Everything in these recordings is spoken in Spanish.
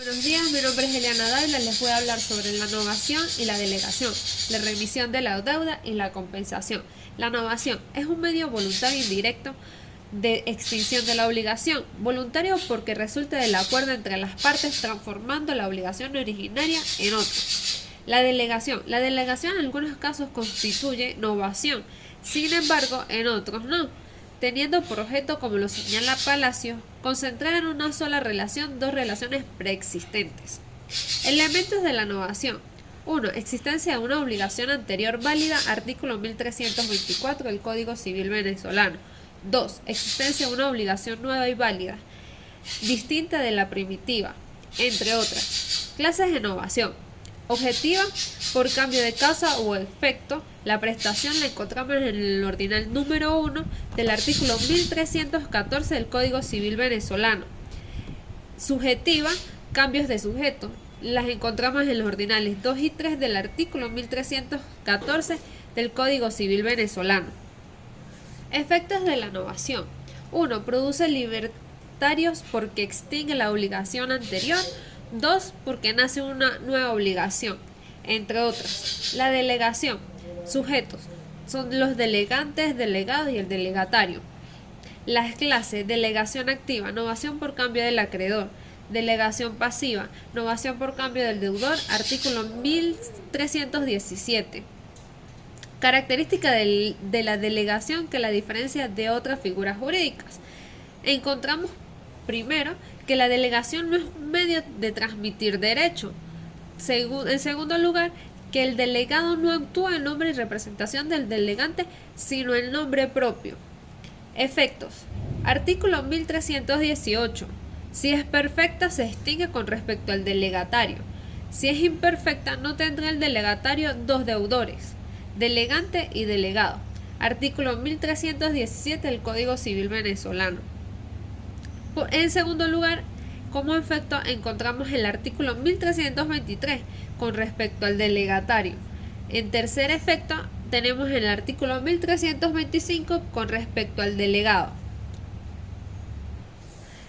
Buenos días, mi nombre es Eliana Dávila, les voy a hablar sobre la novación y la delegación, la remisión de la deuda y la compensación. La novación es un medio voluntario indirecto de extinción de la obligación, voluntario porque resulta del acuerdo entre las partes transformando la obligación originaria en otra. La delegación en algunos casos constituye novación, sin embargo en otros no, teniendo por objeto, como lo señala Palacio, concentrar en una sola relación dos relaciones preexistentes. Elementos de la novación. 1. Existencia de una obligación anterior válida, artículo 1324 del Código Civil venezolano. 2. Existencia de una obligación nueva y válida, distinta de la primitiva, entre otras. Clases de novación. Objetiva, por cambio de causa o efecto. La prestación la encontramos en el ordinal número 1 del artículo 1314 del Código Civil venezolano. Subjetiva, cambios de sujeto. Las encontramos en los ordinales 2 y 3 del artículo 1314 del Código Civil venezolano. Efectos de la novación. 1. Produce libertarios porque extingue la obligación anterior. 2. Porque nace una nueva obligación, entre otras. La delegación. Sujetos. Son los delegantes, delegados y el delegatario. Las clases. Delegación activa. Novación por cambio del acreedor. Delegación pasiva. Novación por cambio del deudor. Artículo 1317. Característica de la delegación que la diferencia de otras figuras jurídicas. Encontramos primero que la delegación no es un medio de transmitir derecho. En segundo lugar, que el delegado no actúa en nombre y representación del delegante, sino en nombre propio. Efectos. Artículo 1318. Si es perfecta, se extingue con respecto al delegatario. Si es imperfecta, no tendrá el delegatario dos deudores, delegante y delegado. Artículo 1317 del Código Civil venezolano. En segundo lugar, como efecto encontramos el artículo 1323 con respecto al delegatario. En tercer efecto tenemos el artículo 1325 con respecto al delegado.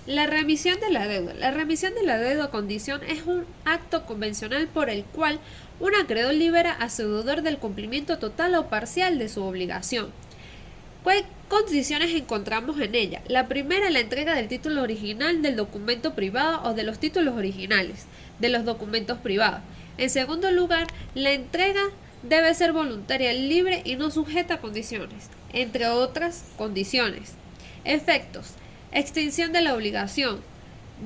La remisión de la deuda. La remisión de la deuda o condición es un acto convencional por el cual un acreedor libera a su deudor del cumplimiento total o parcial de su obligación. ¿Qué condiciones encontramos en ella? La primera, la entrega del título original del documento privado o de los títulos originales de los documentos privados. En segundo lugar, la entrega debe ser voluntaria, libre y no sujeta a condiciones, entre otras condiciones. Efectos. Extinción de la obligación.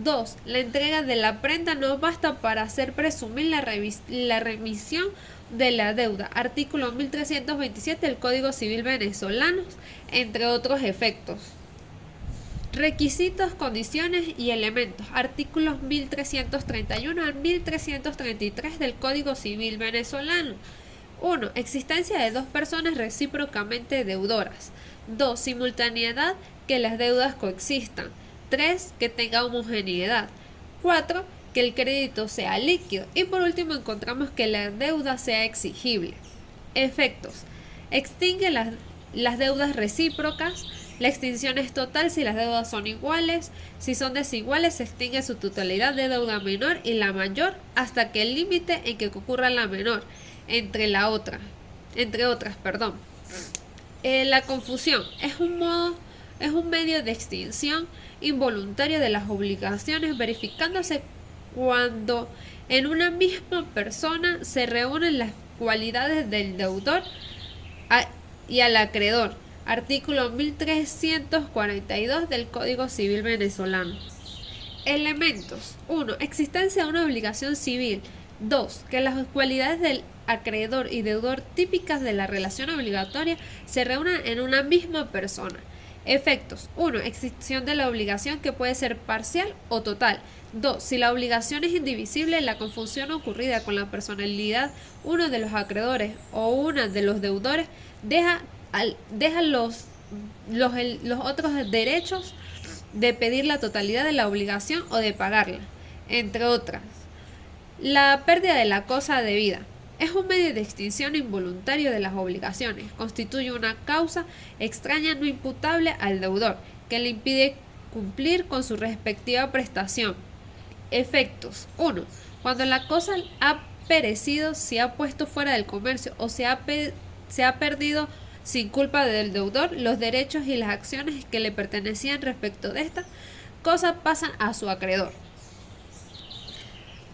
2. La entrega de la prenda no basta para hacer presumir la remisión de la deuda. Artículo 1327 del Código Civil venezolano, entre otros efectos. Requisitos, condiciones y elementos. Artículos 1331 al 1333 del Código Civil venezolano. 1. Existencia de dos personas recíprocamente deudoras. 2. Simultaneidad, que las deudas coexistan. 3. Que tenga homogeneidad. 4. Que el crédito sea líquido. Y por último encontramos que la deuda sea exigible. Efectos. Extingue las deudas recíprocas. La extinción es total si las deudas son iguales. Si son desiguales, se extingue su totalidad de deuda menor y la mayor hasta que el límite en que ocurra la menor, entre otras. La confusión es un medio de extinción involuntario de las obligaciones, verificándose cuando en una misma persona se reúnen las cualidades del deudor y al acreedor. Artículo 1342 del Código Civil venezolano. Elementos. 1. Existencia de una obligación civil. 2. Que las cualidades del acreedor y deudor típicas de la relación obligatoria se reúnan en una misma persona. Efectos. 1. Extinción de la obligación que puede ser parcial o total. 2. Si la obligación es indivisible, la confusión ocurrida con la personalidad uno de los acreedores o una de los deudores deja los otros derechos de pedir la totalidad de la obligación o de pagarla, entre otras. La pérdida de la cosa debida. Es un medio de extinción involuntario de las obligaciones. Constituye una causa extraña no imputable al deudor, que le impide cumplir con su respectiva prestación. Efectos. 1. Cuando la cosa ha perecido, se ha puesto fuera del comercio o se ha perdido sin culpa del deudor, los derechos y las acciones que le pertenecían respecto de esta cosa pasan a su acreedor.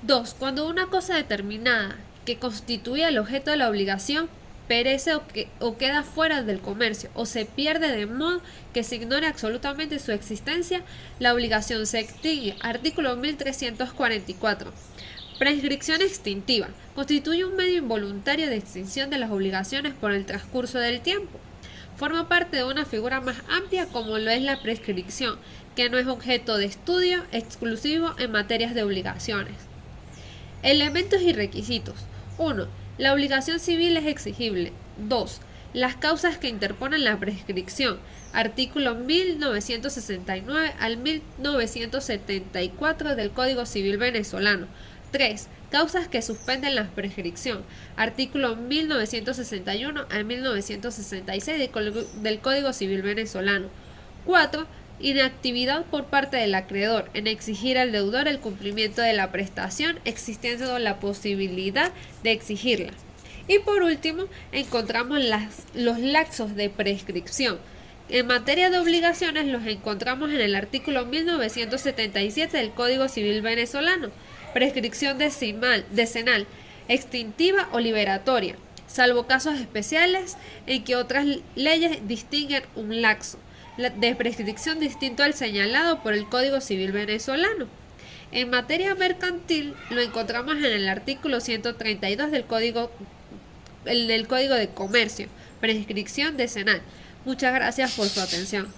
2. Cuando una cosa determinada que constituía el objeto de la obligación perece o queda fuera del comercio o se pierde de modo que se ignore absolutamente su existencia, la obligación se extingue. Artículo 1344. Prescripción extintiva. Constituye un medio involuntario de extinción de las obligaciones por el transcurso del tiempo. Forma parte de una figura más amplia como lo es la prescripción, que no es objeto de estudio exclusivo en materias de obligaciones. Elementos y requisitos. 1. La obligación civil es exigible. 2. Las causas que interponen la prescripción. Artículo 1969 al 1974 del Código Civil venezolano. 3. Causas que suspenden la prescripción. Artículo 1961 al 1966 del Código Civil venezolano. 4. Inactividad por parte del acreedor en exigir al deudor el cumplimiento de la prestación, existiendo la posibilidad de exigirla. Y por último, encontramos los lapsos de prescripción. En materia de obligaciones los encontramos en el artículo 1977 del Código Civil venezolano. Prescripción decenal, extintiva o liberatoria, salvo casos especiales en que otras leyes distinguen un lapso de prescripción distinto al señalado por el Código Civil venezolano. En materia mercantil lo encontramos en el artículo 132 del Código de Comercio, prescripción decenal. Muchas gracias por su atención.